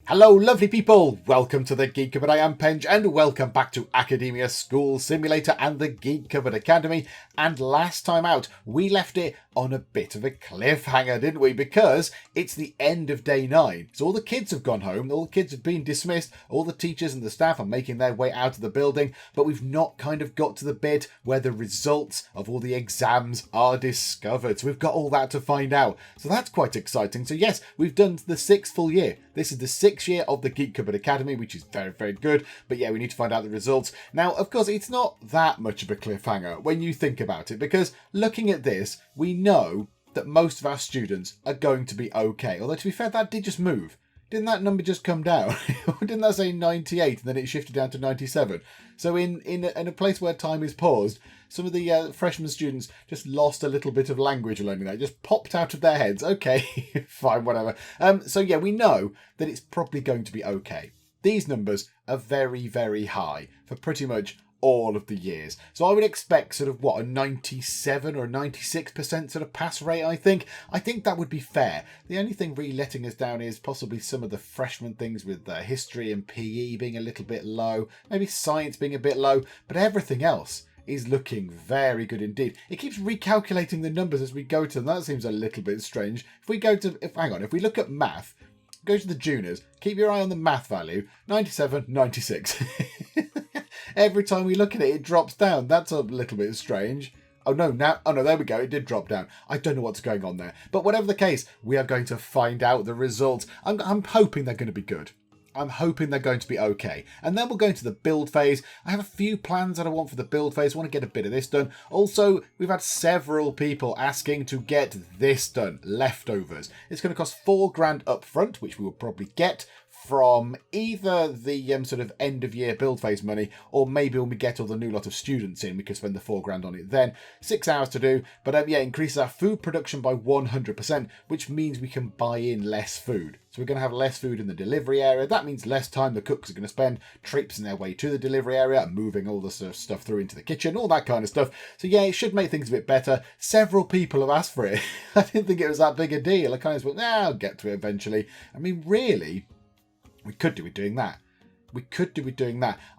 Hello lovely people, welcome to the Geek Cupboard. I am Penge and welcome back to Academia School Simulator and the Geek Cupboard Academy. And last time out we left it on a bit of a cliffhanger, didn't we? Because it's the end of day 9. So all the kids have gone home, all the kids have been dismissed, all the teachers and the staff are making their way out of the building, but we've not kind of got to the bit where the results of all the exams are discovered. So we've got all that to find out. So that's quite exciting. So yes, we've done the 6th full year. This is the 6th year of the Geek Cupboard Academy, which is very, very good. But yeah, we need to find out the results. Now, of course, it's not that much of a cliffhanger when you think about it, because looking at this, we know that most of our students are going to be okay. Although, to be fair, that did just move. Didn't that number just come down? Didn't that say 98 and then it shifted down to 97? So in a place where time is paused, some of the freshman students just lost a little bit of language learning that. It just popped out of their heads. Okay, fine, whatever. So yeah, we know that it's probably going to be okay. These numbers are very, very high for pretty much all of the years. So I would expect sort of a 97 or 96% sort of pass rate, I think. I think that would be fair. The only thing really letting us down is possibly some of the freshman things with history and PE being a little bit low, maybe science being a bit low, but everything else is looking very good indeed. It keeps recalculating the numbers as we go to them. That seems a little bit strange. If we look at math, go to the juniors, keep your eye on the math value, 97, 96. Every time we look at it, it drops down. That's a little bit strange. Oh no, there we go. It did drop down. I don't know what's going on there. But whatever the case, we are going to find out the results. I'm hoping they're going to be good. I'm hoping they're going to be okay. And then we'll go into the build phase. I have a few plans that I want for the build phase. I want to get a bit of this done. Also, we've had several people asking to get this done. Leftovers. It's going to cost $4,000 up front, which we will probably get from either the sort of end of year build phase money, or maybe when we get all the new lot of students in, we can spend the $4,000 on it then. 6 hours to do, but yeah, increases our food production by 100%, which means we can buy in less food. So we're going to have less food in the delivery area. That means less time the cooks are going to spend traipsing their way to the delivery area, moving all the sort of stuff through into the kitchen, all that kind of stuff. So yeah, it should make things a bit better. Several people have asked for it. I didn't think it was that big a deal. I kind of thought, I'll get to it eventually. I mean, really, we could do with doing that.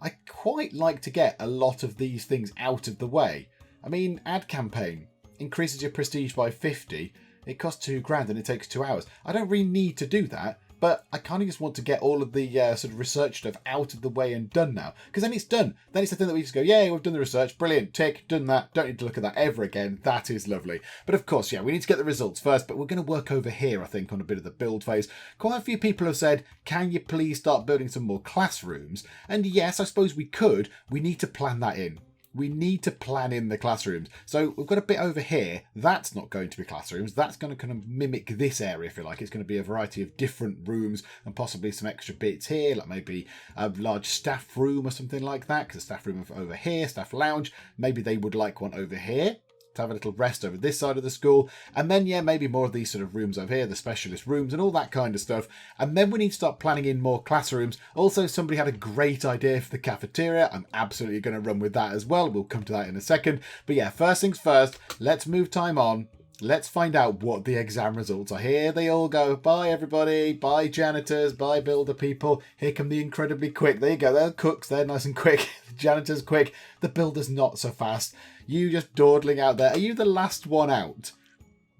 I quite like to get a lot of these things out of the way. I mean, ad campaign increases your prestige by 50. It costs $2,000 and it takes 2 hours. I don't really need to do that, but I kind of just want to get all of the sort of research stuff out of the way and done now. Because then it's done. Then it's the thing that we just go, yay, we've done the research. Brilliant. Tick. Done that. Don't need to look at that ever again. That is lovely. But of course, yeah, we need to get the results first. But we're going to work over here, I think, on a bit of the build phase. Quite a few people have said, can you please start building some more classrooms? And yes, I suppose we could. We need to plan that in. We need to plan in the classrooms. So we've got a bit over here. That's not going to be classrooms. That's going to kind of mimic this area, if you like. It's going to be a variety of different rooms and possibly some extra bits here, like maybe a large staff room or something like that, because the staff room over here, staff lounge. Maybe they would like one over here to have a little rest over this side of the school. And then, yeah, maybe more of these sort of rooms over here, the specialist rooms and all that kind of stuff. And then we need to start planning in more classrooms. Also, somebody had a great idea for the cafeteria. I'm absolutely going to run with that as well. We'll come to that in a second. But yeah, first things first, let's move time on. Let's find out what the exam results are. Here they all go. Bye, everybody. Bye, janitors. Bye, builder people. Here come the incredibly quick. There you go. They're cooks. They're nice and quick. The janitors quick. The builder's not so fast. You just dawdling out there. Are you the last one out?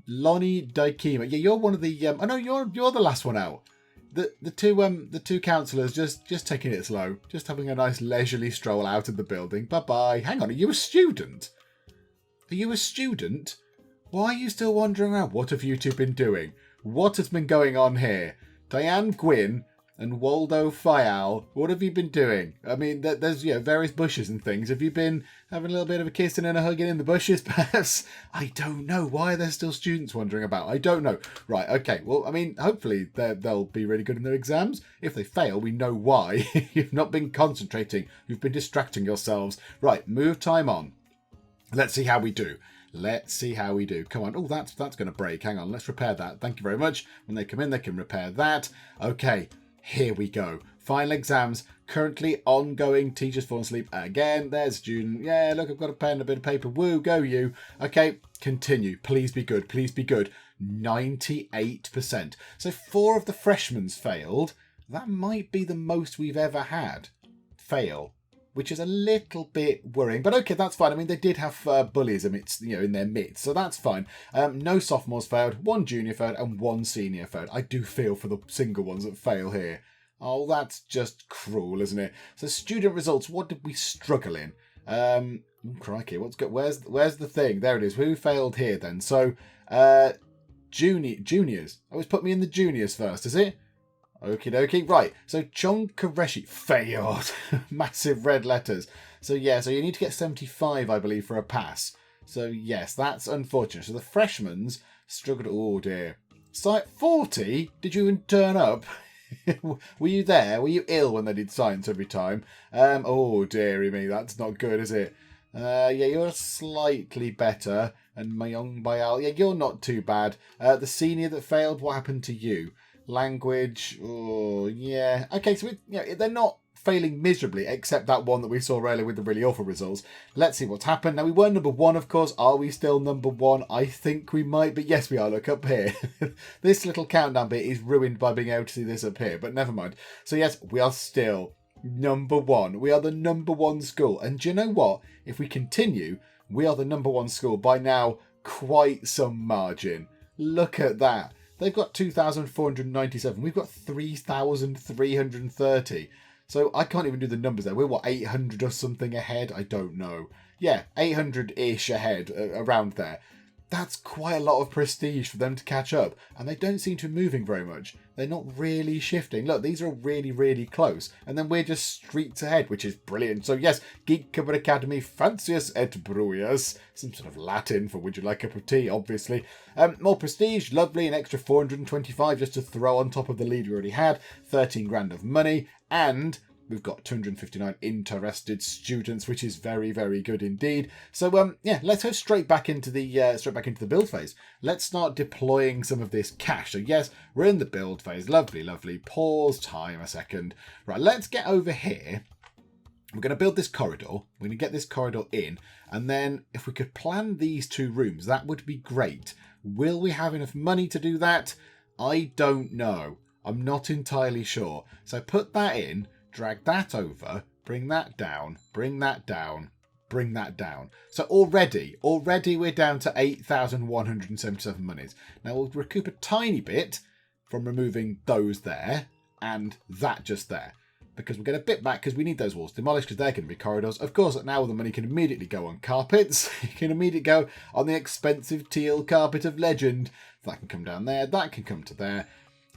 Lonnie Daikima. Yeah, you're one of the... oh, no, you're the last one out. The two counsellors just taking it slow. Just having a nice leisurely stroll out of the building. Bye-bye. Hang on, are you a student? Are you a student? Why are you still wandering around? What have you two been doing? What has been going on here? Diane Gwynn and Waldo Fayal, what have you been doing? I mean, there's various bushes and things. Have you been having a little bit of a kissing and a hugging in the bushes, perhaps? I don't know. Why are there still students wandering about? I don't know. Right, okay. Well, I mean, hopefully they'll be really good in their exams. If they fail, we know why. You've not been concentrating. You've been distracting yourselves. Right, move time on. Let's see how we do. Come on. Oh, that's going to break. Hang on. Let's repair that. Thank you very much. When they come in, they can repair that. Okay. Here we go. Final exams. Currently ongoing. Teachers falling asleep again. There's student. Yeah, look, I've got a pen and a bit of paper. Woo, go you. Okay, continue. Please be good. 98%. So 4 of the freshmen's failed. That might be the most we've ever had fail, which is a little bit worrying. But okay, that's fine. I mean, they did have bullies amidst, in their midst, so that's fine. No sophomores failed, 1 junior failed, and 1 senior failed. I do feel for the single ones that fail here. Oh, that's just cruel, isn't it? So student results, what did we struggle in? Crikey, where's the thing? There it is. Who failed here then? So, juniors. Always put me in the juniors first, is it? Okie dokie. Right, so Chonkareshi failed. Massive red letters. So yeah, so you need to get 75, I believe, for a pass. So yes, that's unfortunate. So the freshmen's struggled. Oh dear. Site 40? Did you even turn up? Were you there? Were you ill when they did science every time? Oh dearie me, that's not good, is it? Yeah, you're slightly better. And my young Bayal, yeah, you're not too bad. The senior that failed, what happened to you? Language, oh yeah. Okay, so they're not failing miserably, except that one that we saw earlier with the really awful results. Let's see what's happened. Now, we were number 1, of course. Are we still number 1? I think we might, but yes, we are. Look up here. This little countdown bit is ruined by being able to see this up here, but never mind. So yes, we are still number 1. We are the number 1 school. And do you know what? If we continue, we are the number 1 school by now quite some margin. Look at that. They've got 2,497. We've got 3,330. So I can't even do the numbers there. We're, 800 or something ahead? I don't know. Yeah, 800-ish ahead, around there. That's quite a lot of prestige for them to catch up. And they don't seem to be moving very much. They're not really shifting. Look, these are really, really close. And then we're just streets ahead, which is brilliant. So yes, Geek Academy, fancius et bruius. Some sort of Latin for would you like a cup of tea, obviously. More prestige, lovely, an extra 425 just to throw on top of the lead we already had. 13 grand of money. And we've got 259 interested students, which is very, very good indeed. So, yeah, let's go straight back into the build phase. Let's start deploying some of this cash. So, yes, we're in the build phase. Lovely, lovely. Pause time a second. Right, let's get over here. We're going to build this corridor. We're going to get this corridor in. And then if we could plan these 2 rooms, that would be great. Will we have enough money to do that? I don't know. I'm not entirely sure. So put that in. Drag that over, bring that down, bring that down, bring that down. So already we're down to 8,177 monies. Now we'll recoup a tiny bit from removing those there and that just there. Because we'll get a bit back because we need those walls demolished because they're going to be corridors. Of course, now the money can immediately go on carpets. It can immediately go on the expensive teal carpet of legend. That can come down there, that can come to there.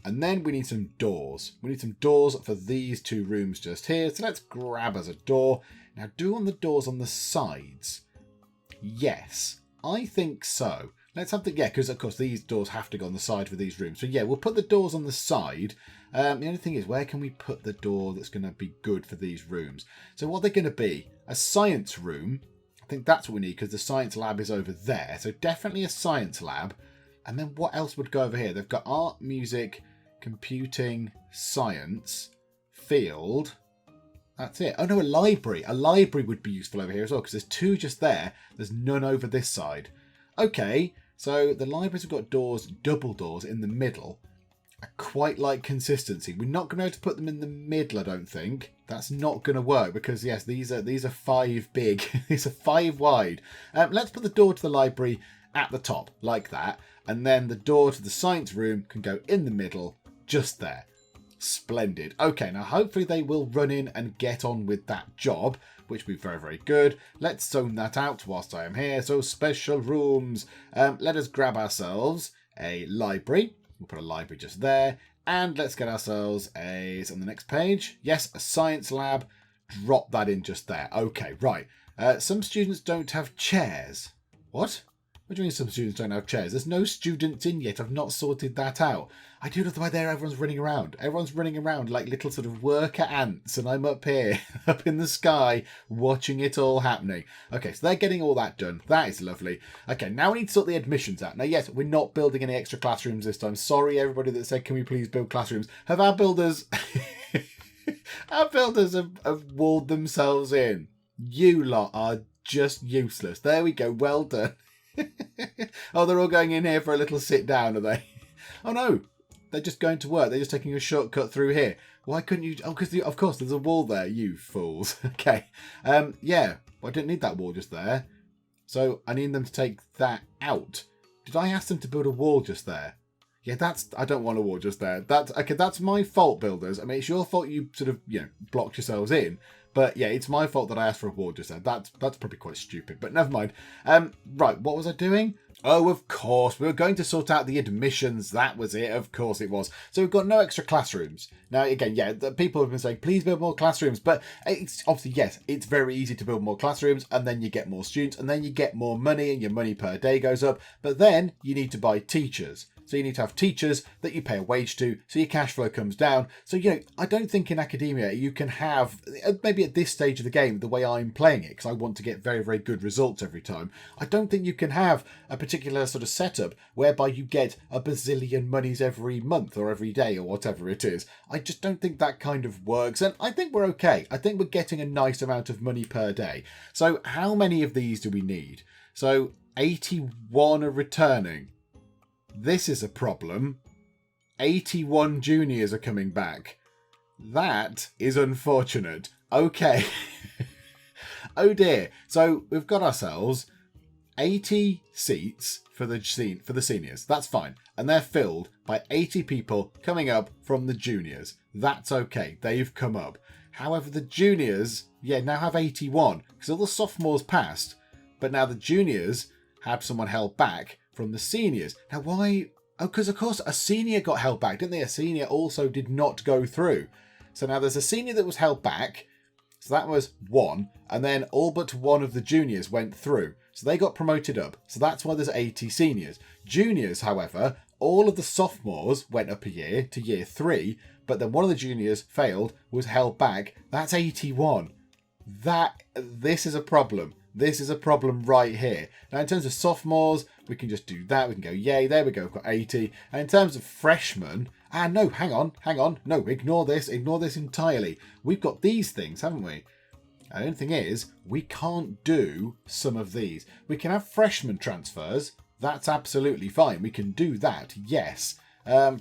And then we need some doors. We need some doors for these 2 rooms just here. So let's grab us a door. Now, do on the doors on the sides? Yes, I think so. Let's have the, yeah, because of course these doors have to go on the side for these rooms. So yeah, we'll put the doors on the side. The only thing is, where can we put the door that's going to be good for these rooms? So what are they going to be? A science room. I think that's what we need because the science lab is over there. So definitely a science lab. And then what else would go over here? They've got art, music, computing, science, field. That's it. Oh no, a library. A library would be useful over here as well because there's 2 just there. There's none over this side. Okay, so the libraries have got doors, double doors in the middle. I quite like consistency. We're not going to be able to put them in the middle, I don't think. That's not going to work because yes, these are 5 big. These are 5 wide. Let's put the door to the library at the top like that, and then the door to the science room can go in the middle. Just there. Splendid. Okay, now hopefully they will run in and get on with that job, which will be very, very good. Let's zone that out whilst I am here. So special rooms. Let us grab ourselves a library. We'll put a library just there. And let's get ourselves it's on the next page. Yes, a science lab. Drop that in just there. Okay, right. Some students don't have chairs. What? What do you mean some students don't have chairs? There's no students in yet. I've not sorted that out. I do love the way there everyone's running around. Everyone's running around like little sort of worker ants. And I'm up here, up in the sky, watching it all happening. Okay, so they're getting all that done. That is lovely. Okay, now we need to sort the admissions out. Now, yes, we're not building any extra classrooms this time. Sorry, everybody that said, can we please build classrooms? Have our builders... our builders have walled themselves in. You lot are just useless. There we go. Well done. Oh, they're all going in here for a little sit down, are they? Oh no, they're just going to work. They're just taking a shortcut through here. Why couldn't you? Oh, because of course there's a wall there, you fools. Okay. Yeah, well, I didn't need that wall just there. So I need them to take that out. Did I ask them to build a wall just there? Yeah, I don't want a wall just there. That's my fault, builders. I mean, it's your fault you sort of, blocked yourselves in. But yeah, it's my fault that I asked for a wall just there. That's probably quite stupid, but never mind. Right, what was I doing? Oh, of course, we were going to sort out the admissions. That was it. Of course it was. So we've got no extra classrooms. Now, again, yeah, the people have been saying, please build more classrooms. But it's obviously, yes, it's very easy to build more classrooms, and then you get more students, and then you get more money, and your money per day goes up. But then you need to buy teachers. So you need to have teachers that you pay a wage to, so your cash flow comes down. So, I don't think in academia you can have, maybe at this stage of the game, the way I'm playing it, because I want to get very, very good results every time, I don't think you can have a particular sort of setup whereby you get a bazillion monies every month or every day or whatever it is. I just don't think that kind of works, and I think we're okay. I think we're getting a nice amount of money per day. So how many of these do we need? So 81 are returning. This is a problem. 81 juniors are coming back. That is unfortunate. Okay. Oh dear. So we've got ourselves 80 seats for the seniors. That's fine. And they're filled by 80 people coming up from the juniors. That's okay. They've come up. However, the juniors, now have 81. Because all the sophomores passed. But now the juniors have someone held back from the seniors. Now, why? Oh, because of course a senior got held back, didn't they? A senior also did not go through. So now there's a senior that was held back. So that was one. And then all but one of the juniors went through. So they got promoted up. So that's why there's 80 seniors. Juniors, however, all of the sophomores went up a year to year 3. But then one of the juniors failed, was held back. That's 81. This is a problem. This is a problem right here. Now, in terms of sophomores, we can just do that. We can go, yay, there we go. We've got 80. And in terms of freshmen, no, hang on. No, ignore this entirely. We've got these things, haven't we? And the only thing is, we can't do some of these. We can have freshman transfers. That's absolutely fine. We can do that, yes.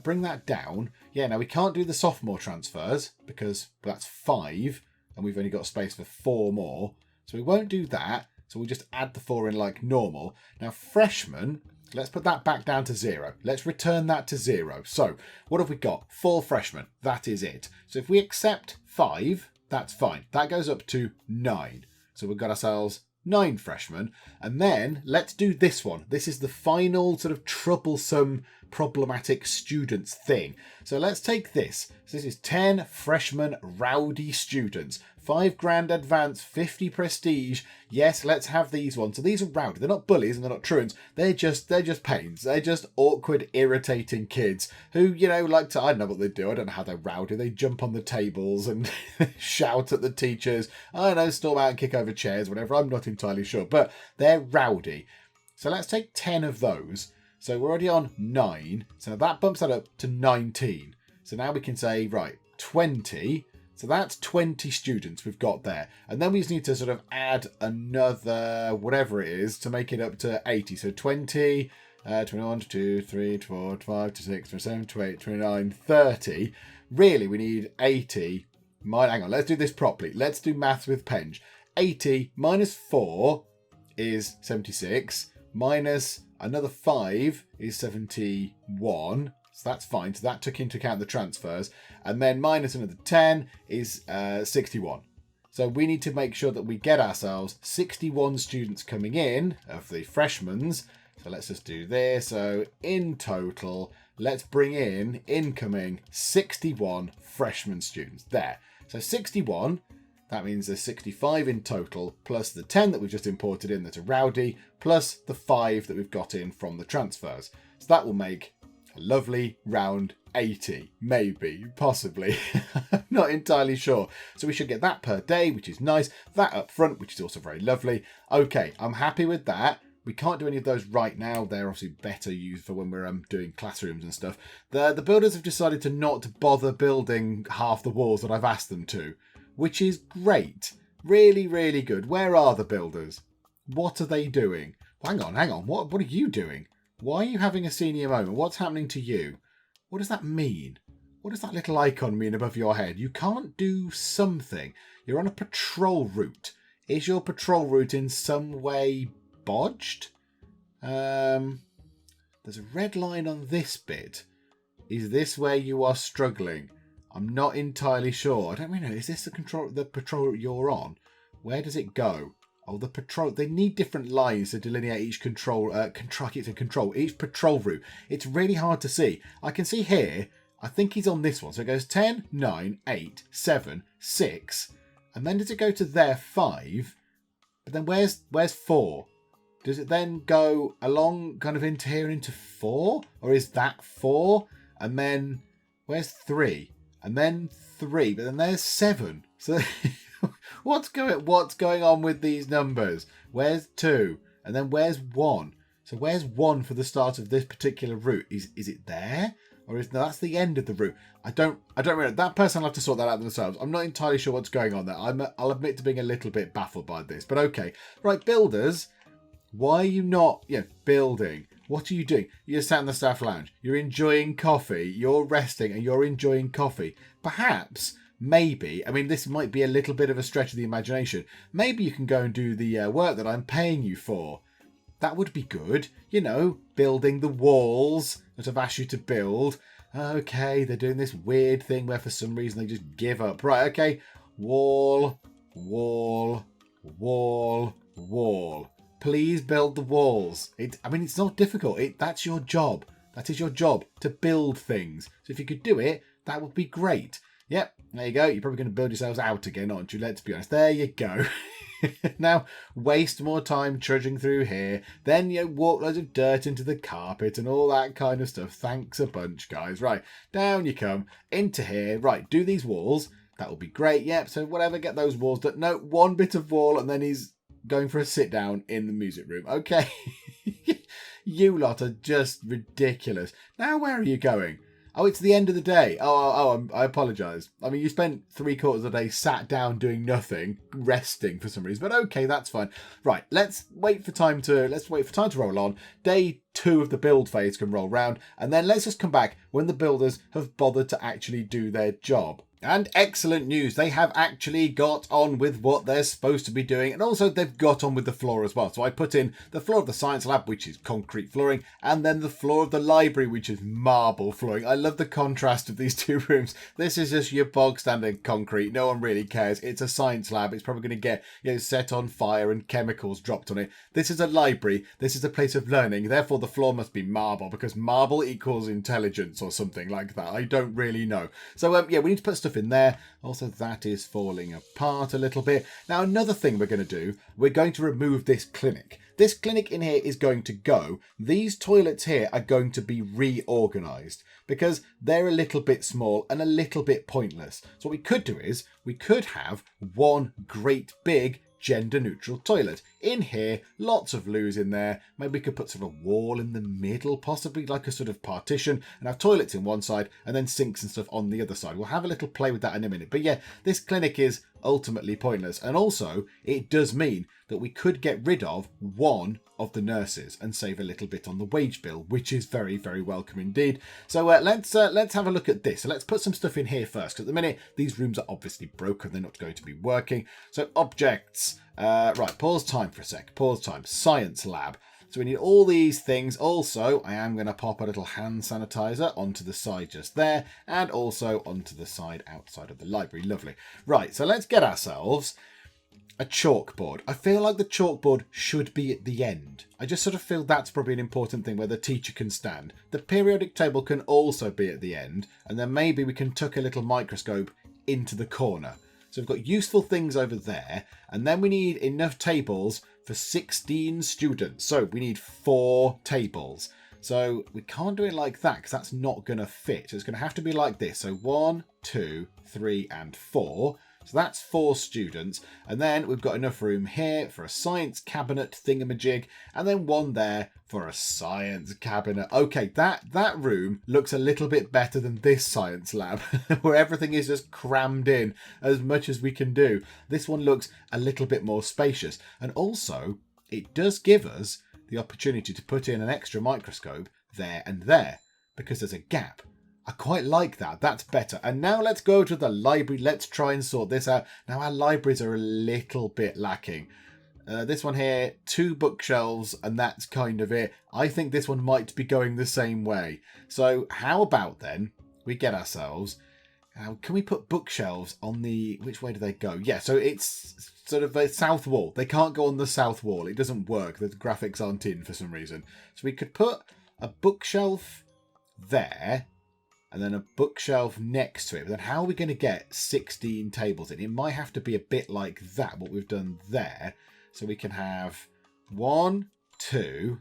Bring that down. Yeah, now we can't do the sophomore transfers because that's 5. And we've only got space for 4 more. So we won't do that. So we'll just add the 4 in like normal. Now, freshmen, let's put that back down to 0. Let's return that to 0. So what have we got? 4 freshmen. That is it. So if we accept 5, that's fine. That goes up to 9. So we've got ourselves 9 freshmen. And then let's do this one. This is the final sort of troublesome, problematic students thing. So let's take this. So this is 10 freshman rowdy students. 5 grand advance, 50 prestige. Yes, let's have these ones. So these are rowdy. They're not bullies and they're not truants. They're just pains. They're just awkward, irritating kids who, like to, I don't know what they do. I don't know how they're rowdy. They jump on the tables and shout at the teachers. I don't know, storm out and kick over chairs, whatever. I'm not entirely sure, but they're rowdy. So let's take 10 of those. So we're already on 9. So that bumps that up to 19. So now we can say, right, 20. So that's 20 students we've got there. And then we just need to sort of add another whatever it is to make it up to 80. So 20, 21, 22, 23, 24, 25, 26, 27, 28, 29, 30. Really, we need 80. Hang on, let's do this properly. Let's do maths with Penge. 80 minus 4 is 76. Minus another 5 is 71. So that's fine. So that took into account the transfers. And then minus another 10 is 61. So we need to make sure that we get ourselves 61 students coming in of the freshmen. So let's just do this. So in total, let's bring in incoming 61 freshman students. There. So 61, that means there's 65 in total, plus the 10 that we've just imported in that are rowdy, plus the 5 that we've got in from the transfers. So that will make a lovely round 80, maybe, possibly. I'm not entirely sure. So we should get that per day, which is nice. That up front, which is also very lovely. Okay, I'm happy with that. We can't do any of those right now. They're obviously better used for when we're doing classrooms and stuff. The builders have decided to not bother building half the walls that I've asked them to, which is great. Really, really good. Where are the builders? What are they doing? Hang on. What are you doing? Why are you having a senior moment? What's happening to you? What does that mean? what does that little icon mean above your head? You can't do something. You're on a patrol route. Is your patrol route in some way bodged? There's a red line on this bit. Is this where you are struggling? I'm not entirely sure. I don't really know. Is this the patrol route you're on? Where does it go? Oh, the patrol. They need different lines to delineate each each patrol route. It's really hard to see. I can see here. I think he's on this one. So it goes 10, 9, 8, 7, 6. And then does it go to there 5? But then where's 4? Does it then go along kind of into here and into 4? Or is that 4? And then where's 3? And then 3. But then there's 7. So what's going on with these numbers? Where's 2? And then where's 1? So where's 1 for the start of this particular route? Is it there? Or is that's the end of the route? I don't really know. That person will have to sort that out themselves. I'm not entirely sure what's going on there. I'll admit to being a little bit baffled by this. But okay. Right, builders. Why are you not building? What are you doing? You're sat in the staff lounge. You're enjoying coffee. You're resting and you're enjoying coffee. Perhaps, maybe, I mean, this might be a little bit of a stretch of the imagination. Maybe you can go and do the work that I'm paying you for. That would be good. You know, building the walls that I've asked you to build. Okay, they're doing this weird thing where for some reason they just give up. Right, okay. Wall, wall, wall, wall. Please build the walls. It's not difficult. That's your job. That is your job, to build things. So if you could do it, that would be great. Yep, there you go. You're probably going to build yourselves out again, aren't you? Let's be honest. There you go. Now, waste more time trudging through here. Then you walk loads of dirt into the carpet and all that kind of stuff. Thanks a bunch, guys. Right, down you come. Into here. Right, do these walls. That will be great. Yep, so whatever, get those walls done. No, one bit of wall and then he's going for a sit down in the music room. Okay. You lot are just ridiculous. Now, where are you going? Oh, it's the end of the day. I apologise. I mean, you spent 3/4 of the day sat down doing nothing, resting for some reason. But okay, that's fine. Right, let's wait for time to roll on. Day 2 of the build phase can roll round, and then let's just come back when the builders have bothered to actually do their job. And excellent news, they have actually got on with what they're supposed to be doing, and also they've got on with the floor as well. So I put in the floor of the science lab, which is concrete flooring, and then the floor of the library, which is marble flooring. I love the contrast of these two rooms. This is just your bog standard concrete. No one really cares. It's a science lab. It's probably going to get set on fire and chemicals dropped on it. This is a library. This is a place of learning. Therefore, the floor must be marble, because marble equals intelligence or something like that. I don't really know. So we need to put stuff in there. Also, that is falling apart a little bit. Now, another thing we're going to do, we're going to remove this clinic. This clinic in here is going to go. These toilets here are going to be reorganized because they're a little bit small and a little bit pointless. So what we could do is we could have one great big gender-neutral toilet. In here, lots of loos in there. Maybe we could put sort of a wall in the middle, possibly like a sort of partition, and have toilets in one side and then sinks and stuff on the other side. We'll have a little play with that in a minute. But yeah, this clinic is ultimately pointless. And also, it does mean that we could get rid of one of the nurses and save a little bit on the wage bill, which is very, very welcome indeed. So let's have a look at this. So let's put some stuff in here first, because at the minute, these rooms are obviously broken. They're not going to be working. So objects. Right, pause time for a sec. Pause time. Science lab. So we need all these things. Also, I am going to pop a little hand sanitizer onto the side just there, and also onto the side outside of the library. Lovely. Right, so let's get ourselves a chalkboard. I feel like the chalkboard should be at the end. I just sort of feel that's probably an important thing where the teacher can stand. The periodic table can also be at the end, and then maybe we can tuck a little microscope into the corner. So we've got useful things over there, and then we need enough tables for 16 students. So we need 4 tables. So we can't do it like that because that's not going to fit. So it's going to have to be like this. So 1, 2, 3, and 4. So that's 4 students. And then we've got enough room here for a science cabinet thingamajig. And then one there for a science cabinet. Okay, that room looks a little bit better than this science lab where everything is just crammed in as much as we can do. This one looks a little bit more spacious. And also, it does give us the opportunity to put in an extra microscope there and there because there's a gap. I quite like that. That's better. And now let's go to the library. Let's try and sort this out. Now our libraries are a little bit lacking. This one here, 2 bookshelves, and that's kind of it. I think this one might be going the same way. So how about then we get ourselves... can we put bookshelves on the... Which way do they go? Yeah, so it's sort of a south wall. They can't go on the south wall. It doesn't work. The graphics aren't in for some reason. So we could put a bookshelf there and then a bookshelf next to it. But then how are we going to get 16 tables in? It might have to be a bit like that, what we've done there. So we can have 1, 2,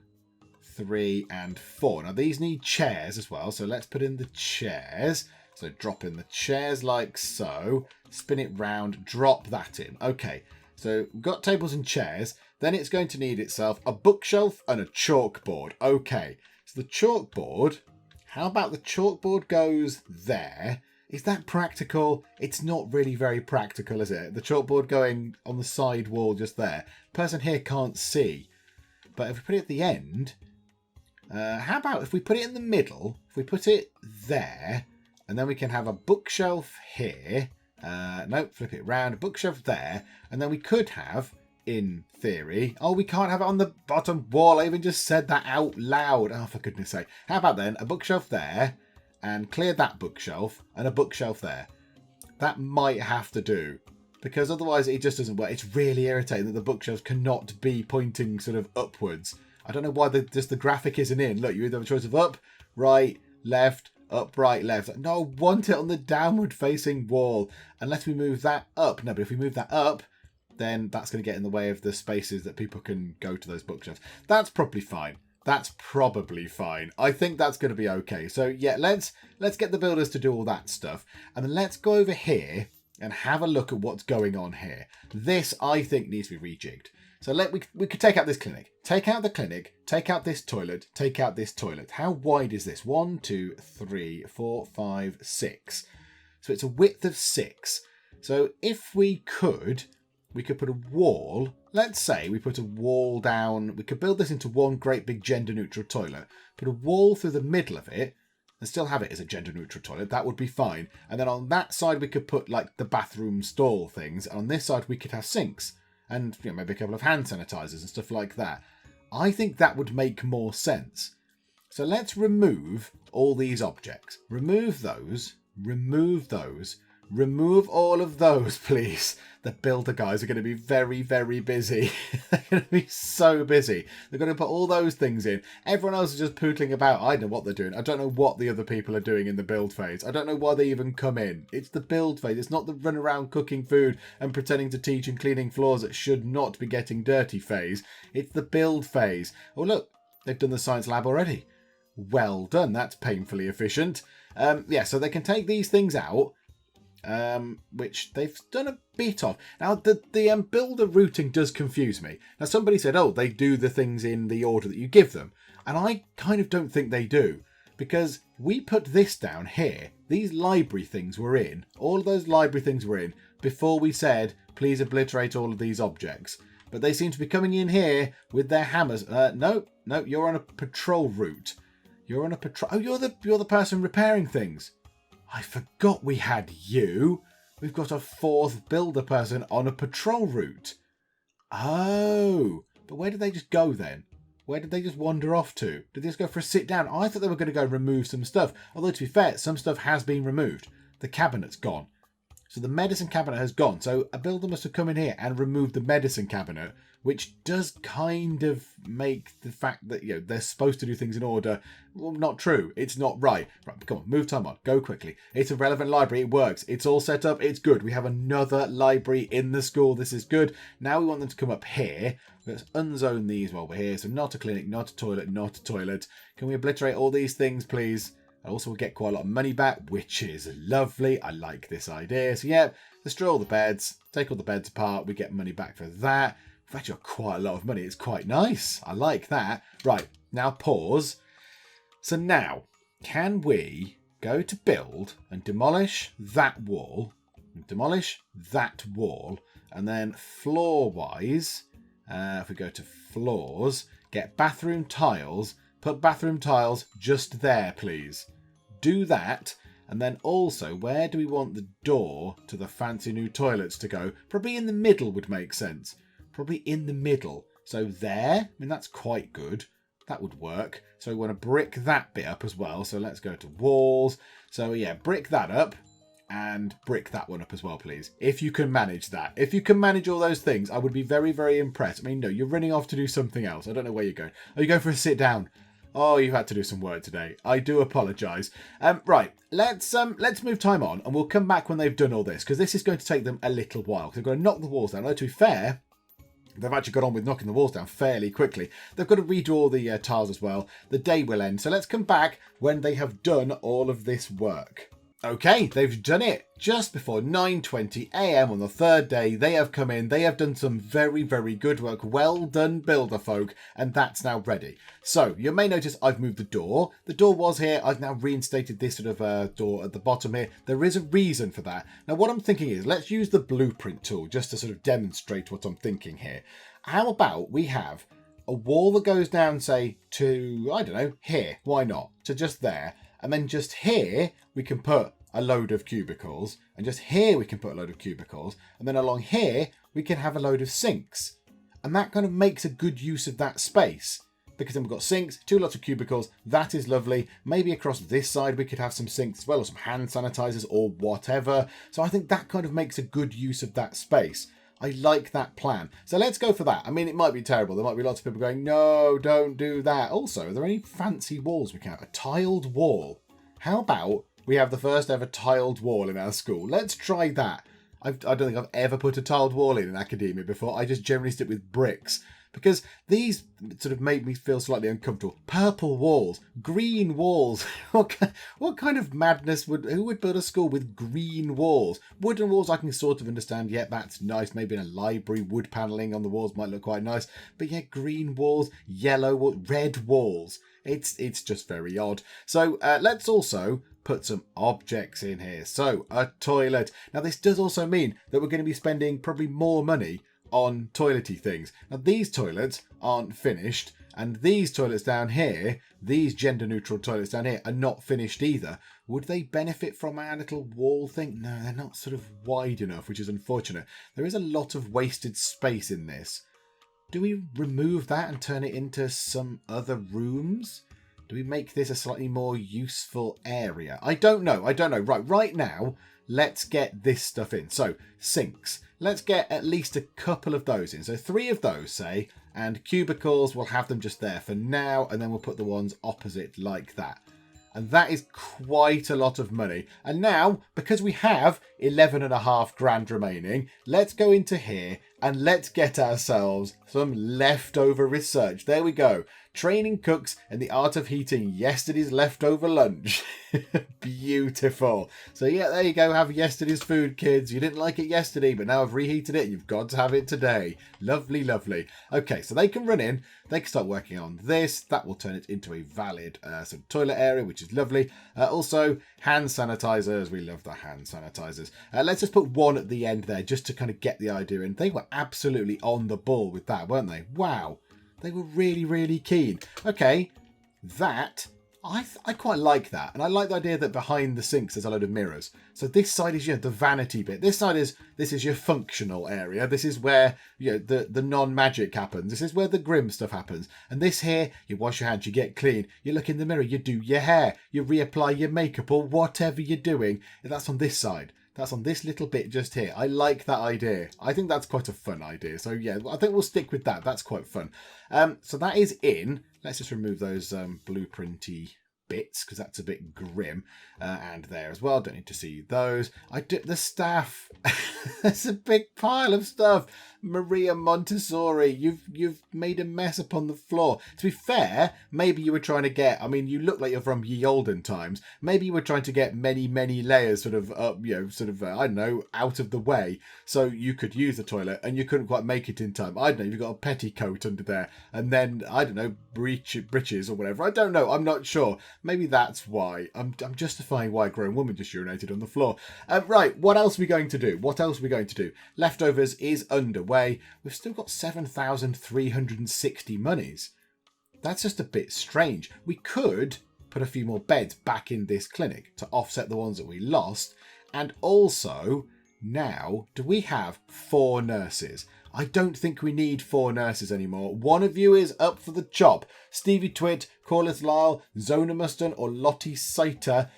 3, and 4. Now these need chairs as well. So let's put in the chairs. So drop in the chairs like so. Spin it round. Drop that in. Okay. So we've got tables and chairs. Then it's going to need itself a bookshelf and a chalkboard. Okay. So the chalkboard. How about the chalkboard goes there? Is that practical? It's not really very practical, is it? The chalkboard going on the side wall just there. Person here can't see. But if we put it at the end... how about if we put it in the middle? If we put it there... And then we can have a bookshelf here. Nope, flip it around. A bookshelf there. And then we could have, in theory... Oh, we can't have it on the bottom wall. I even just said that out loud. Oh, for goodness sake. How about then a bookshelf there... And clear that bookshelf and a bookshelf there. That might have to do. Because otherwise it just doesn't work. It's really irritating that the bookshelves cannot be pointing sort of upwards. I don't know why just the graphic isn't in. Look, you either have a choice of up, right, left, up, right, left. No, I want it on the downward facing wall. Unless we move that up. No, but if we move that up, then that's going to get in the way of the spaces that people can go to those bookshelves. That's probably fine. That's probably fine. I think that's going to be okay. So yeah, let's get the builders to do all that stuff. And then let's go over here and have a look at what's going on here. This, I think, needs to be rejigged. So we could take out this clinic. Take out the clinic. Take out this toilet. Take out this toilet. How wide is this? 1, 2, 3, 4, 5, 6. So it's a width of 6. So if we could put a wall... Let's say we put a wall down. We could build this into one great big gender-neutral toilet. Put a wall through the middle of it and still have it as a gender-neutral toilet. That would be fine. And then on that side, we could put like the bathroom stall things. And on this side, we could have sinks and maybe a couple of hand sanitizers and stuff like that. I think that would make more sense. So let's remove all these objects. Remove those. Remove those. Remove all of those, please. The builder guys are going to be very, very busy. They're going to be so busy. They're going to put all those things in. Everyone else is just pootling about. I know what they're doing. I don't know what the other people are doing in the build phase. I don't know why they even come in. It's the build phase. It's not the run around cooking food and pretending to teach and cleaning floors that should not be getting dirty phase. It's the build phase. Oh, look. They've done the science lab already. Well done. That's painfully efficient. Yeah, so they can take these things out. Which they've done a bit of. Now, the builder routing does confuse me. Now, somebody said, oh, they do the things in the order that you give them. And I kind of don't think they do. Because we put this down here. These library things were in. All of those library things were in before we said, please obliterate all of these objects. But they seem to be coming in here with their hammers. No, you're on a patrol route. You're on a patrol... Oh, you're the person repairing things. I forgot we had you. We've got a 4th builder person on a patrol route. Oh. But where did they just go then? Where did they just wander off to? Did they just go for a sit down? I thought they were going to go remove some stuff. Although, to be fair, some stuff has been removed. The cabinet's gone. So the medicine cabinet has gone. So a builder must have come in here and removed the medicine cabinet, which does kind of make the fact that, they're supposed to do things in order, well, not true. It's not right. Right, come on, move time on. Go quickly. It's a relevant library. It works. It's all set up. It's good. We have another library in the school. This is good. Now we want them to come up here. Let's unzone these while we're here. So not a clinic, not a toilet, not a toilet. Can we obliterate all these things, please? Also, we'll get quite a lot of money back, which is lovely. I like this idea. So, yeah, destroy all the beds. Take all the beds apart. We get money back for that. We've actually got quite a lot of money. It's quite nice. I like that. Right, now pause. So now, can we go to build and demolish that wall? Demolish that wall. And then floor-wise, if we go to floors, get bathroom tiles. Put bathroom tiles just there, please. Do that. And then also, where do we want the door to the fancy new toilets to go? Probably in the middle would make sense. Probably in the middle. So there, I mean, that's quite good. That would work. So we want to brick that bit up as well. So let's go to walls. So yeah, brick that up and brick that one up as well, please. If you can manage that. If you can manage all those things, I would be very, very impressed. I mean, no, you're running off to do something else. I don't know where you're going. Are you going for a sit down? Oh, you've had to do some work today. I do apologise. Right, let's move time on and we'll come back when they've done all this, because this is going to take them a little while. Because they've got to knock the walls down. Although, to be fair, they've actually got on with knocking the walls down fairly quickly. They've got to redo all the tiles as well. The day will end. So let's come back when they have done all of this work. Okay, they've done it. Just before 9:20 a.m. on the third day, they have come in. They have done some very, very good work. Well done, builder folk. And that's now ready. So you may notice I've moved the door. The door was here. I've now reinstated this sort of door at the bottom here. There is a reason for that. Now, what I'm thinking is let's use the blueprint tool just to sort of demonstrate what I'm thinking here. How about we have a wall that goes down, say, to, I don't know, here. Why not? To just there. And then just here, we can put a load of cubicles. And just here, we can put a load of cubicles. And then along here, we can have a load of sinks. And that kind of makes a good use of that space. Because then we've got sinks, two lots of cubicles. That is lovely. Maybe across this side, we could have some sinks as well, or some hand sanitizers or whatever. So I think that kind of makes a good use of that space. I like that plan. So let's go for that. I mean, it might be terrible. There might be lots of people going, no, don't do that. Also, are there any fancy walls we can have? A tiled wall. How about we have the first ever tiled wall in our school? Let's try that. I don't think I've ever put a tiled wall in academia before. I just generally stick with bricks. Because these sort of made me feel slightly uncomfortable. Purple walls, green walls. What kind of madness who would build a school with green walls? Wooden walls I can sort of understand. Yeah, that's nice. Maybe in a library, wood panelling on the walls might look quite nice. But yeah, green walls, yellow, red walls. It's just very odd. So let's also put some objects in here. So a toilet. Now this does also mean that we're going to be spending probably more money on toilety things. Now these toilets aren't finished, and these toilets down here, these gender neutral toilets down here, are not finished either. Would they benefit from our little wall thing? No, they're not sort of wide enough, which is unfortunate. There is a lot of wasted space in this. Do we remove that and turn it into some other rooms? Do we make this a slightly more useful area? I don't know. Right now, let's get this stuff in. So, sinks. Let's get at least a couple of those in. So 3 of those, say, and cubicles, we'll have them just there for now, and then we'll put the ones opposite like that. And that is quite a lot of money. And now, because we have 11.5 grand remaining, let's go into here and let's get ourselves some leftover research. There we go. Training cooks in the art of heating yesterday's leftover lunch. Beautiful. So yeah, there you go. Have yesterday's food, kids. You didn't like it yesterday, but now I've reheated it. You've got to have it today. Lovely, lovely. Okay, so they can run in. They can start working on this. That will turn it into a valid sort of toilet area, which is lovely. Also, hand sanitizers. We love the hand sanitizers. Let's just put one at the end there just to kind of get the idea in. They were absolutely on the ball with that, weren't they? Wow. They were really, really keen. Okay, that, I quite like that. And I like the idea that behind the sinks there's a load of mirrors. So this side is the vanity bit. This is your functional area. This is where the non-magic happens. This is where the grim stuff happens. And this here, you wash your hands, you get clean. You look in the mirror, you do your hair. You reapply your makeup or whatever you're doing. That's on this side. That's on this little bit just here. I like that idea. I think that's quite a fun idea. So yeah, I think we'll stick with that. That's quite fun. So that is in. Let's just remove those blueprinty bits because that's a bit grim. And there as well. Don't need to see those. The staff. There's a big pile of stuff. Maria Montessori, you've made a mess upon the floor. To be fair, maybe you were trying to get, I mean, you look like you're from ye olden times. Maybe you were trying to get many, many layers sort of up, I don't know, out of the way. So you could use the toilet and you couldn't quite make it in time. I don't know, you've got a petticoat under there. And then, I don't know, breeches or whatever. I don't know, I'm not sure. Maybe that's why. I'm justifying why a grown woman just urinated on the floor. Right, what else are we going to do? Leftovers is underway. We've still got 7,360 monies. That's just a bit strange. We could put a few more beds back in this clinic to offset the ones that we lost. And also, now, do we have 4 nurses? I don't think we need 4 nurses anymore. One of you is up for the job. Stevie Twit, Corliss Lyle, Zona Muston, or Lottie Saiter.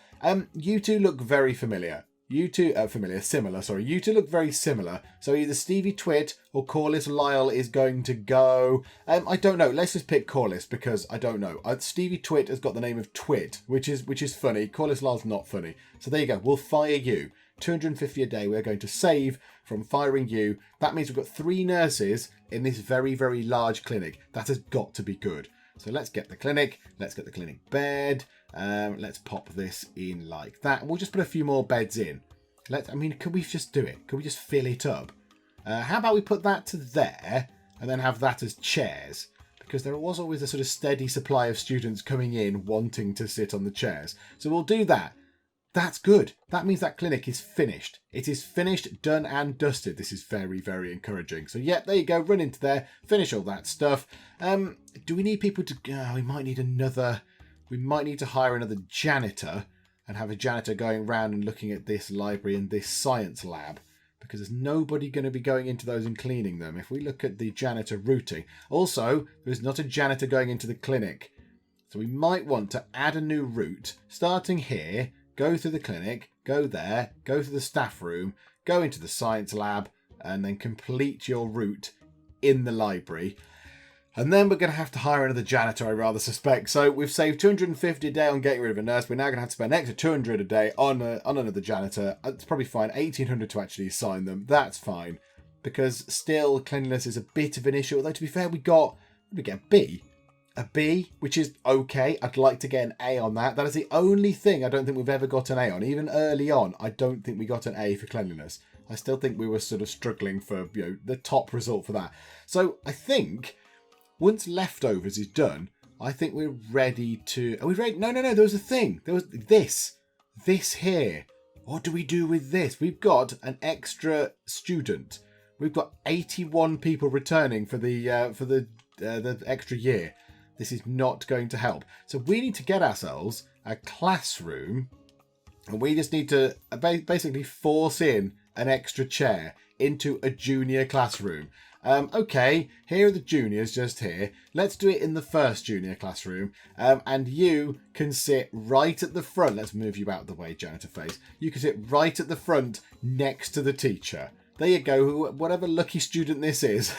You two look very familiar. You two You two look very similar. So either Stevie Twit or Corliss Lyle is going to go. I don't know. Let's just pick Corliss because I don't know. Stevie Twit has got the name of Twit, which is funny. Corliss Lyle's not funny. So there you go. We'll fire you. 250 a day we're going to save from firing you. That means we've got 3 nurses in this very, very large clinic. That has got to be good. So let's get the clinic. Let's get the clinic bed. Let's pop this in like that. And we'll just put a few more beds in. Could we just do it? Could we just fill it up? How about we put that to there and then have that as chairs? Because there was always a sort of steady supply of students coming in wanting to sit on the chairs. So we'll do that. That's good. That means that clinic is finished. It is finished, done and dusted. This is very, very encouraging. So yeah, there you go. Run into there. Finish all that stuff. Do we need people to... we might need another... We might need to hire another janitor and have a janitor going around and looking at this library and this science lab. Because there's nobody going to be going into those and cleaning them. If we look at the janitor routing. Also, there's not a janitor going into the clinic. So we might want to add a new route. Starting here... Go through the clinic, go there, go through the staff room, go into the science lab, and then complete your route in the library. And then we're going to have to hire another janitor, I rather suspect. So we've saved 250 a day on getting rid of a nurse. We're now going to have to spend an extra 200 a day on another janitor. It's probably fine. 1,800 to actually assign them. That's fine. Because still, cleanliness is a bit of an issue. Although, to be fair, we get a B. A B, which is okay. I'd like to get an A on that. That is the only thing I don't think we've ever got an A on. Even early on, I don't think we got an A for cleanliness. I still think we were sort of struggling for, the top result for that. So I think once leftovers is done, I think we're ready to... Are we ready? No. There was a thing. There was this. This here. What do we do with this? We've got an extra student. We've got 81 people returning for the extra year. This is not going to help. So we need to get ourselves a classroom and we just need to basically force in an extra chair into a junior classroom. Okay, here are the juniors just here. Let's do it in the first junior classroom. And you can sit right at the front. Let's move you out of the way, janitor face. You can sit right at the front next to the teacher. There you go. Whatever lucky student this is.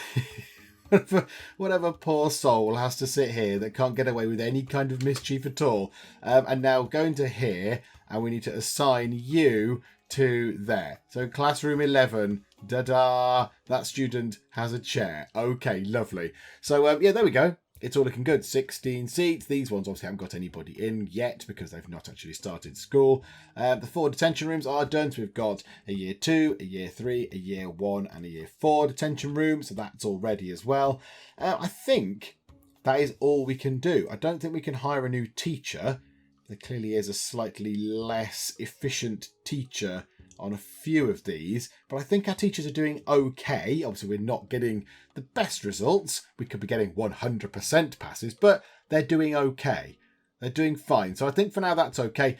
Whatever poor soul has to sit here that can't get away with any kind of mischief at all. And now go into here and we need to assign you to there. So classroom 11, da-da, that student has a chair. Okay, lovely. So yeah, there we go. It's all looking good. 16 seats. These ones obviously haven't got anybody in yet because they've not actually started school. The 4 detention rooms are done. So we've got a year 2, a year 3, a year 1 and a year 4 detention room. So that's all ready as well. I think that is all we can do. I don't think we can hire a new teacher. There clearly is a slightly less efficient teacher on a few of these, but I think our teachers are doing okay. Obviously, we're not getting the best results. We could be getting 100% passes, but they're doing okay. They're doing fine. So I think for now that's okay.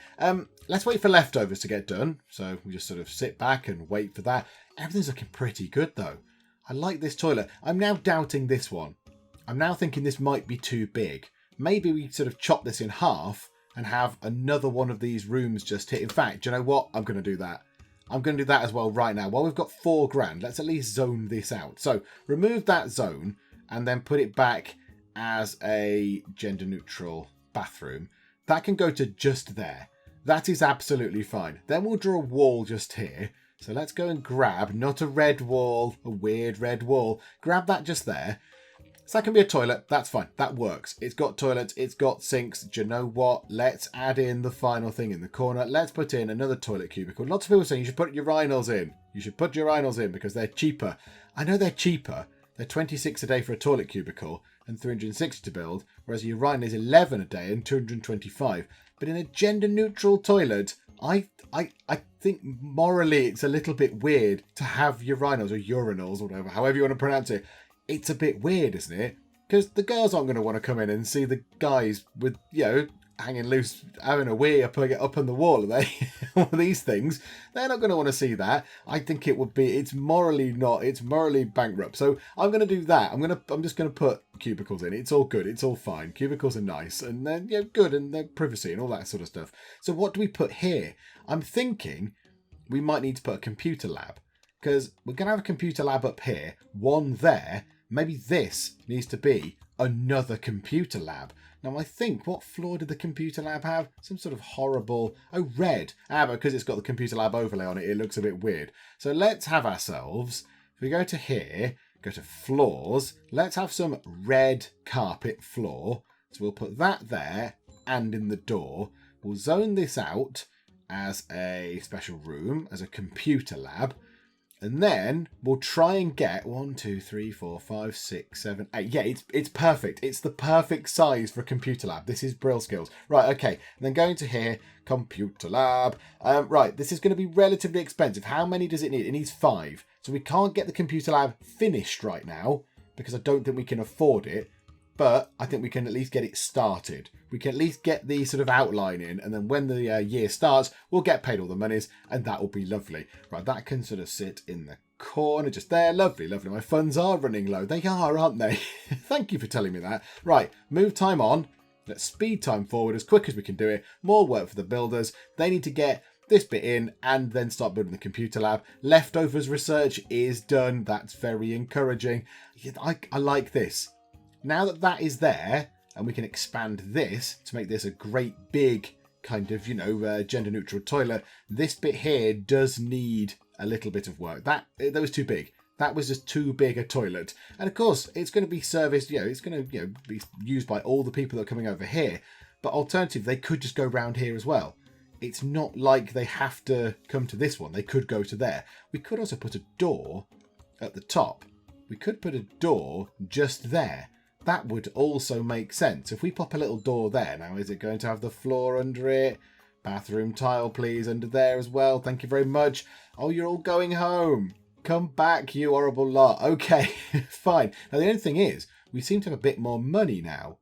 Let's wait for leftovers to get done. So we just sort of sit back and wait for that. Everything's looking pretty good though. I like this toilet. I'm now doubting this one. I'm now thinking this might be too big. Maybe we sort of chop this in half and have another one of these rooms just here. In fact, do you know what? I'm going to do that. I'm going to do that as well right now. While we've got $4,000, let's at least zone this out. So remove that zone and then put it back as a gender neutral bathroom. That can go to just there. That is absolutely fine. Then we'll draw a wall just here. So let's go and grab, not a red wall, a weird red wall. Grab that just there. So that can be a toilet. That's fine. That works. It's got toilets. It's got sinks. Do you know what? Let's add in the final thing in the corner. Let's put in another toilet cubicle. Lots of people are saying you should put urinals in. You should put urinals in because they're cheaper. I know they're cheaper. They're 26 a day for a toilet cubicle and 360 to build, whereas a urinal is 11 a day and 225. But in a gender-neutral toilet, I think morally it's a little bit weird to have urinals or urinals or whatever, however you want to pronounce it. It's a bit weird, isn't it? Because the girls aren't going to want to come in and see the guys with, hanging loose, having a wee up on the wall, are they? All these things, they're not going to want to see that. I think it's morally bankrupt. So I'm going to do that. I'm just going to put cubicles in. It's all good. It's all fine. Cubicles are nice and they're good and they're privacy and all that sort of stuff. So what do we put here? I'm thinking we might need to put a computer lab, because we're going to have a computer lab up here, one there. Maybe this needs to be another computer lab. Now, I think, what floor did the computer lab have? Some sort of horrible... Oh, red. But because it's got the computer lab overlay on it, it looks a bit weird. So let's have ourselves... If we go to here, go to floors, let's have some red carpet floor. So we'll put that there and in the door. We'll zone this out as a special room, as a computer lab. And then we'll try and get 1, 2, 3, 4, 5, 6, 7, 8. Yeah, it's perfect. It's the perfect size for a computer lab. This is Brill Skills. Right, okay. And then going to here, computer lab. Right, this is going to be relatively expensive. How many does it need? It needs 5. So we can't get the computer lab finished right now because I don't think we can afford it. But I think we can at least get it started. We can at least get the sort of outline in, and then when the year starts, we'll get paid all the monies, and that will be lovely. Right, that can sort of sit in the corner just there. Lovely, lovely. My funds are running low. They are, aren't they? Thank you for telling me that. Right, move time on. Let's speed time forward as quick as we can do it. More work for the builders. They need to get this bit in and then start building the computer lab. Leftovers research is done. That's very encouraging. I like this. Now that that is there, and we can expand this to make this a great big kind of, gender neutral toilet, this bit here does need a little bit of work. That was too big. That was just too big a toilet. And of course, it's going to be serviced, it's going to be used by all the people that are coming over here. But alternatively, they could just go round here as well. It's not like they have to come to this one. They could go to there. We could also put a door at the top. We could put a door just there. That would also make sense. If we pop a little door there, now is it going to have the floor under it? Bathroom tile, please, under there as well. Thank you very much. Oh, you're all going home. Come back, you horrible lot. Okay, fine. Now, the only thing is, we seem to have a bit more money now.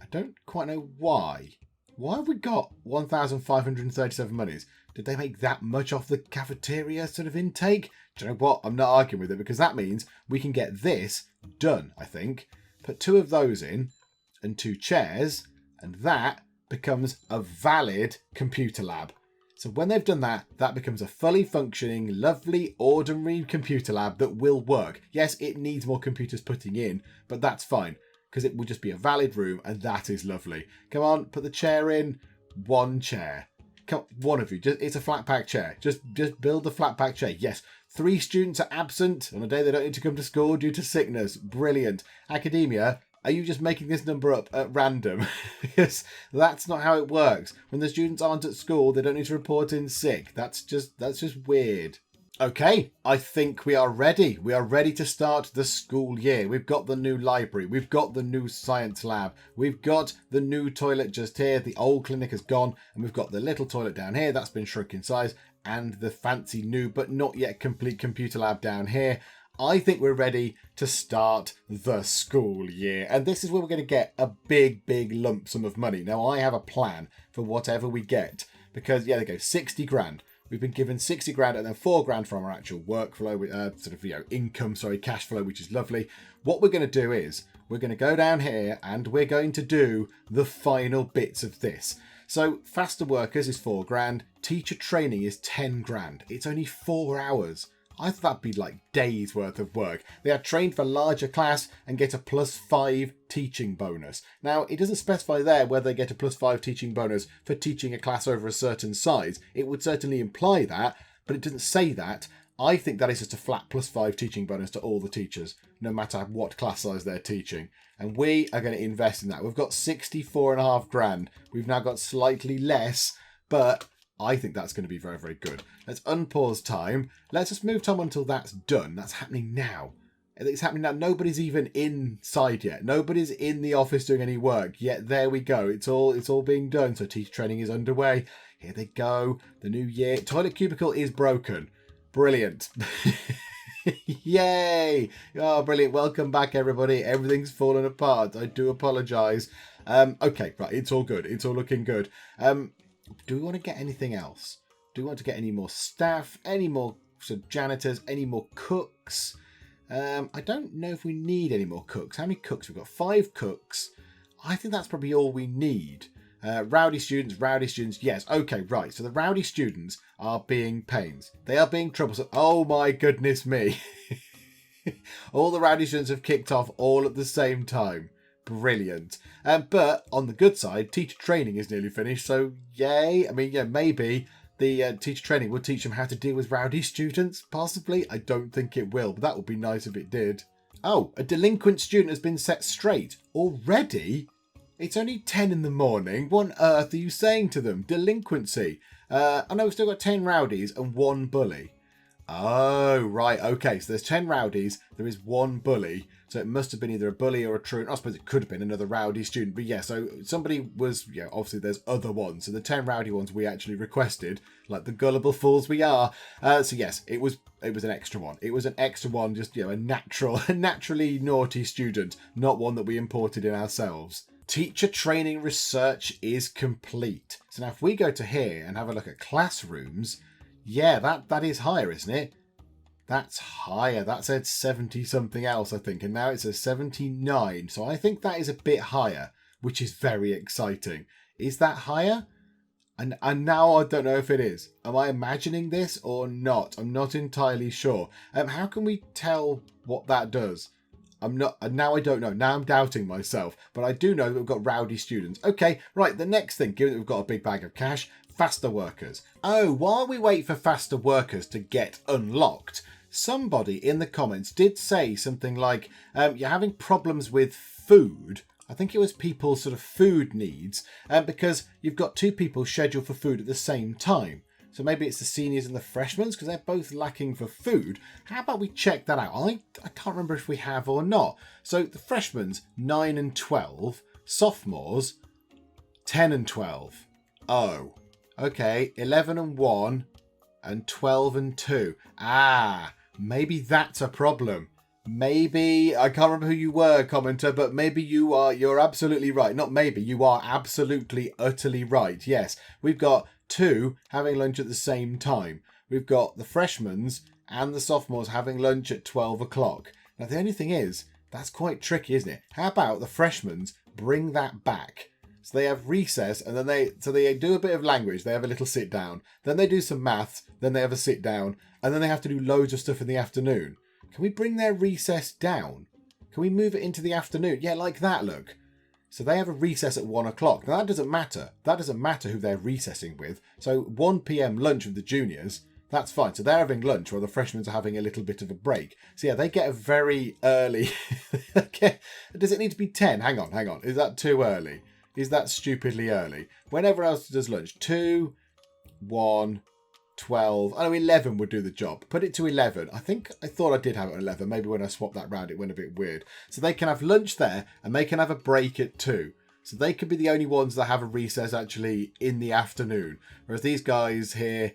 I don't quite know why. Why have we got 1,537 monies? Did they make that much off the cafeteria sort of intake? Do you know what? I'm not arguing with it because that means we can get this done, I think. Put 2 of those in and 2 chairs, and that becomes a valid computer lab. So when they've done that, that becomes a fully functioning, lovely, ordinary computer lab that will work. Yes, it needs more computers putting in, but that's fine because it will just be a valid room, and that is lovely. Come on, put the chair in. 1 chair. Come, one of you. It's a flat pack chair. Just build the flat pack chair. Yes. 3 students are absent on a day they don't need to come to school due to sickness. Brilliant. Academia, are you just making this number up at random? Because that's not how it works. When the students aren't at school, they don't need to report in sick. That's just weird. Okay, I think we are ready. We are ready to start the school year. We've got the new library. We've got the new science lab. We've got the new toilet just here. The old clinic has gone. And we've got the little toilet down here. That's been shrunk in size. And the fancy new but not yet complete computer lab down here. I think we're ready to start the school year. And this is where we're going to get a big, big lump sum of money. Now, I have a plan for whatever we get. Because, yeah, they go 60 grand. We've been given 60 grand and then 4 grand from our actual workflow, cash flow, which is lovely. What we're going to do is we're going to go down here and we're going to do the final bits of this. So faster workers is 4 grand. Teacher training is 10 grand. It's only 4 hours. I thought that'd be like days worth of work. They are trained for larger class and get a +5 teaching bonus. Now, it doesn't specify there whether they get a +5 teaching bonus for teaching a class over a certain size. It would certainly imply that, but it doesn't say that. I think that is just a flat +5 teaching bonus to all the teachers, no matter what class size they're teaching. And we are going to invest in that. We've got 64.5 grand. We've now got slightly less, but I think that's going to be very, very good. Let's unpause time. Let's just move time until that's done. That's happening now. It's happening now. Nobody's even inside yet. Nobody's in the office doing any work. Yet there we go. It's all being done. So teacher training is underway. Here they go. The new year. Toilet cubicle is broken. Brilliant. Yay! Oh, brilliant. Welcome back, everybody. Everything's fallen apart. I do apologise. Okay, right, it's all good. It's all looking good. Do we want to get anything else? Do we want to get any more staff, any more sort of janitors, any more cooks? I don't know if we need any more cooks. How many cooks? We've got 5 cooks. I think that's probably all we need. Rowdy students. Yes, okay, right. So the rowdy students are being pains. They are being troublesome. Oh my goodness me. All the rowdy students have kicked off all at the same time. Brilliant. But on the good side, teacher training is nearly finished. So yay. I mean, yeah, maybe the teacher training will teach them how to deal with rowdy students. Possibly. I don't think it will, but that would be nice if it did. Oh, a delinquent student has been set straight. Already? It's only 10 in the morning. What on earth are you saying to them? Delinquency. I know we've still got 10 rowdies and 1 bully. Oh, right. Okay, so there's 10 rowdies. There is 1 bully. So it must have been either a bully or a truant. I suppose it could have been another rowdy student. But yeah, so somebody was, yeah, obviously there's other ones. So the 10 rowdy ones we actually requested, like the gullible fools we are. So yes, it was an extra one. It was an extra one, just, you know, a naturally naughty student, not one that we imported in ourselves. Teacher training research is complete. So now if we go to here and have a look at classrooms, yeah, that is higher, isn't it? That's higher. That said 70 something else, I think. And now it says 79. So I think that is a bit higher, which is very exciting. Is that higher? And now I don't know if it is. Am I imagining this or not? I'm not entirely sure. How can we tell what that does? Now I don't know. Now I'm doubting myself. But I do know that we've got rowdy students. Okay, right. The next thing, given that we've got a big bag of cash, faster workers. Oh, while we wait for faster workers to get unlocked, somebody in the comments did say something like, you're having problems with food. I think it was people's sort of food needs, because you've got 2 people scheduled for food at the same time. So maybe it's the seniors and the freshmen because they're both lacking for food. How about we check that out? I can't remember if we have or not. So the freshmen's 9 and 12, sophomores 10 and 12. Oh, okay, 11 and 1 and 12 and 2. Ah, maybe that's a problem. Maybe, I can't remember who you were, commenter, but maybe you're absolutely right. Not maybe, you are absolutely, utterly right. Yes, we've got 2 having lunch at the same time. We've got the freshmen's and the sophomores having lunch at 12 o'clock. Now, the only thing is, that's quite tricky, isn't it? How about the freshmen's bring that back? So they have recess and then they do a bit of language. They have a little sit down. Then they do some maths. Then they have a sit down. And then they have to do loads of stuff in the afternoon. Can we bring their recess down? Can we move it into the afternoon? Yeah, like that, look. So they have a recess at 1 o'clock. Now that doesn't matter. That doesn't matter who they're recessing with. So 1 p.m. lunch with the juniors, that's fine. So they're having lunch while the freshmen are having a little bit of a break. So yeah, they get a very early... Does it need to be 10? Hang on. Is that too early? Is that stupidly early? Whenever else does lunch? 2, 1, 12. I know 11 would do the job. Put it to 11. I thought I did have it on 11. Maybe when I swapped that round, it went a bit weird. So they can have lunch there and they can have a break at 2. So they could be the only ones that have a recess actually in the afternoon. Whereas these guys here,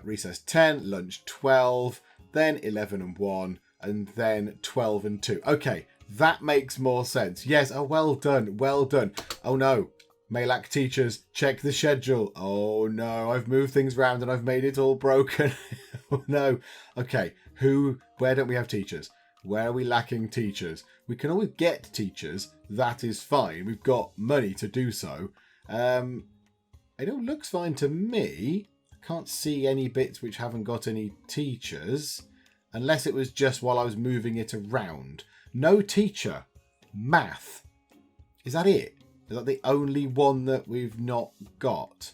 recess 10, lunch 12, then 11 and 1, and then 12 and 2. Okay, that makes more sense. Yes, oh, well done. Oh no. Malak teachers, check the schedule. Oh no, I've moved things around and I've made it all broken. Oh no. Okay, where don't we have teachers? Where are we lacking teachers? We can always get teachers. That is fine. We've got money to do so. It all looks fine to me. I can't see any bits which haven't got any teachers. Unless it was just while I was moving it around. No teacher. Math. Is that it? Is that the only one that we've not got?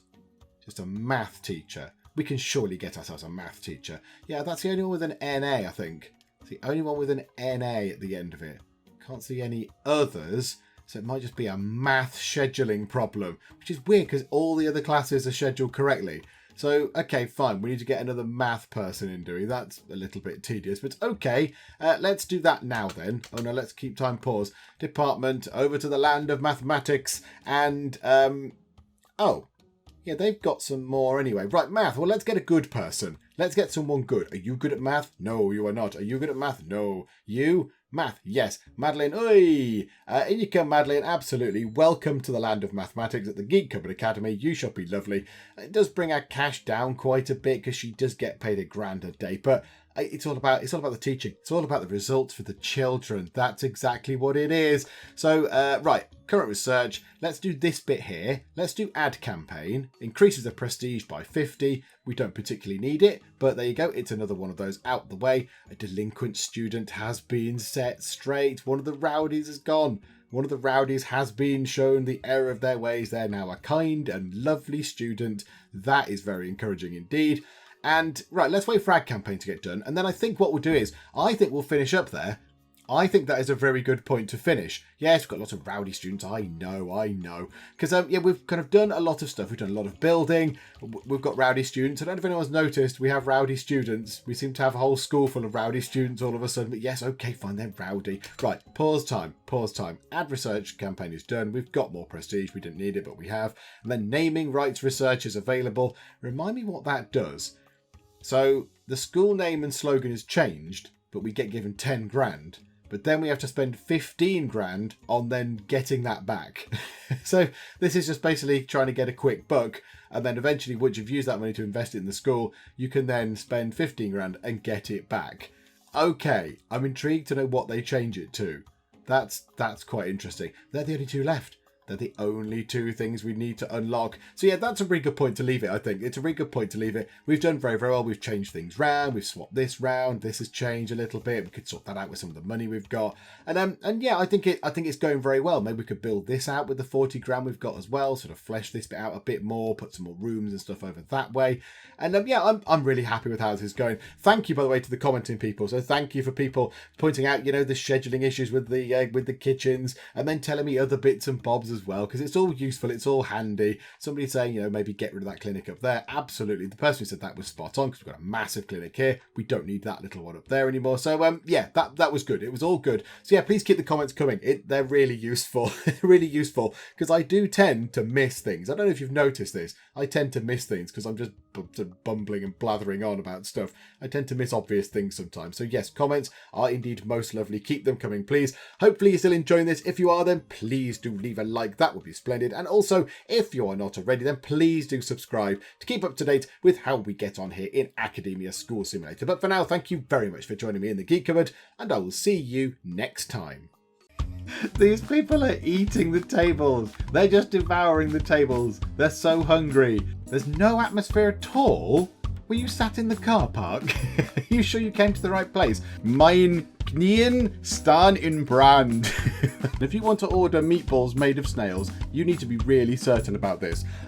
Just a math teacher. We can surely get ourselves a math teacher. Yeah, that's the only one with an NA, I think. It's the only one with an NA at the end of it. Can't see any others. So it might just be a math scheduling problem. Which is weird because all the other classes are scheduled correctly. So, okay, fine. We need to get another math person in, do we? That's a little bit tedious, but okay. Let's do that now then. Oh no, let's keep time pause. Department, over to the land of mathematics. And, oh, yeah, they've got some more anyway. Right, math. Well, let's get a good person. Let's get someone good. Are you good at math? No, you are not. Are you good at math? No. You? Math, yes. Madeline, oi! In you come, Madeline, absolutely. Welcome to the land of mathematics at the Geek Cupboard Academy. You shall be lovely. It does bring our cash down quite a bit because she does get paid £1,000 a day, but it's all about the teaching. It's all about the results for the children. That's exactly what it is. So, right, current research. Let's do this bit here. Let's do ad campaign. Increases the prestige by 50. We don't particularly need it, but there you go. It's another one of those out the way. A delinquent student has been set straight. One of the rowdies is gone. One of the rowdies has been shown the error of their ways. They're now a kind and lovely student. That is very encouraging indeed. And right, let's wait for ad campaign to get done. And then I think what we'll do is, I think we'll finish up there. I think that is a very good point to finish. Yes, we've got lots of rowdy students. I know. Because, yeah, we've kind of done a lot of stuff. We've done a lot of building. We've got rowdy students. I don't know if anyone's noticed, we have rowdy students. We seem to have a whole school full of rowdy students all of a sudden. But yes, okay, fine, they're rowdy. Right, pause time. Ad research campaign is done. We've got more prestige. We didn't need it, but we have. And then naming rights research is available. Remind me what that does. So the school name and slogan is changed, but we get given £10,000. But then we have to spend £15,000 on then getting that back. So this is just basically trying to get a quick buck. And then eventually, once you've used that money to invest it in the school, you can then spend £15,000 and get it back. Okay, I'm intrigued to know what they change it to. That's quite interesting. They're the only two left. They're the only two things we need to unlock. So yeah, that's a really good point to leave it, I think. It's a really good point to leave it. We've done very, very well. We've changed things round. We've swapped this round. This has changed a little bit. We could sort that out with some of the money we've got. And yeah, I think it's going very well. Maybe we could build this out with the £40,000 we've got as well. Sort of flesh this bit out a bit more, put some more rooms and stuff over that way. And yeah, I'm really happy with how this is going. Thank you, by the way, to the commenting people. So thank you for people pointing out, the scheduling issues with the kitchens, and then telling me other bits and bobs as well, because it's all useful, it's all handy. Somebody saying, maybe get rid of that clinic up there. Absolutely. The person who said that was spot on, because we've got a massive clinic here. We don't need that little one up there anymore. So yeah, that was good. It was all good. So yeah, please keep the comments coming. They're really useful. Really useful, because I do tend to miss things. I don't know if you've noticed this. I tend to miss things because I'm just bumbling and blathering on about stuff. I tend to miss obvious things sometimes. So yes, comments are indeed most lovely. Keep them coming, please. Hopefully you're still enjoying this. If you are, then please do leave a like. That would be splendid. And also, if you are not already, then please do subscribe to keep up to date with how we get on here in Academia School Simulator. But for now, thank you very much for joining me in the Geek Cupboard, and I will see you next time. These people are eating the tables. They're just devouring the tables. They're so hungry. There's no atmosphere at all. Were you sat in the car park? Are you sure you came to the right place? Mein Knien staan in brand. If you want to order meatballs made of snails, you need to be really certain about this.